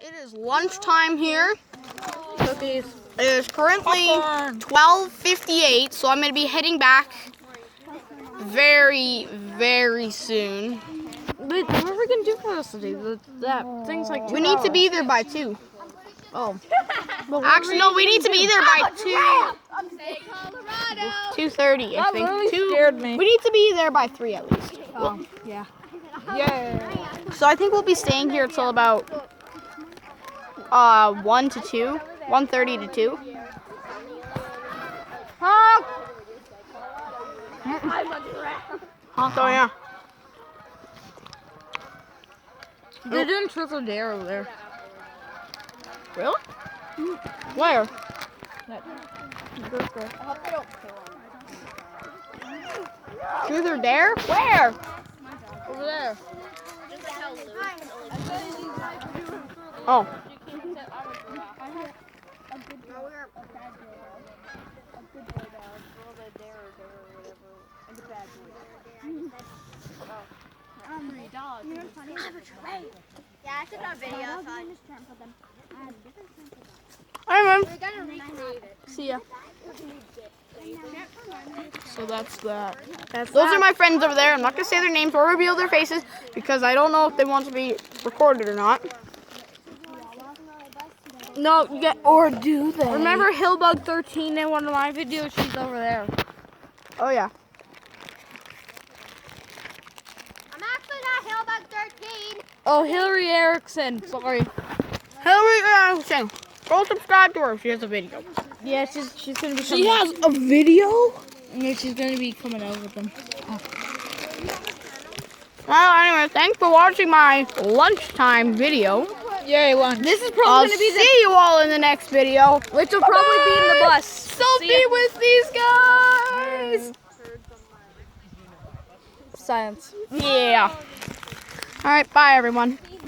It is lunchtime here. Cookies. It is currently 12:58, so I'm going to be heading back very, very soon. But what are we going to do for us today? That thing's like 2 We need to hours. be there by 2. Oh. Actually, no, we need to be there by 2:30, I That think. really scared me. We need to be there by 3 at least. Oh, yeah. Yeah. So I think we'll be staying here till about 1 to 2, 1:30 to 2. Honk! So yeah. They're doing truth or dare over there. Really? Where? Truth or dare? Where? Over there. Oh. Yeah, I took it on video. Hi, man. We're gonna recreate it. See ya. So that's that. Those are my friends over there. I'm not going to say their names or reveal their faces because I don't know if they want to be recorded or not. No, or do they? Remember Hillbug13 in one of my videos? She's over there. Oh, yeah. I'm actually not Hillbug 13. Oh, Hillary Erickson. Sorry. Hillary Erickson. Go subscribe to her. She has a video. Yeah, she's gonna be. She has a video? Yeah, she's gonna be coming out with them. Well, anyway, thanks for watching my lunchtime video. Yay, one. This is probably I'll gonna be see you all in the next video. which will probably be in the bus. Selfie with these guys. Science. Yeah. All right, bye, everyone.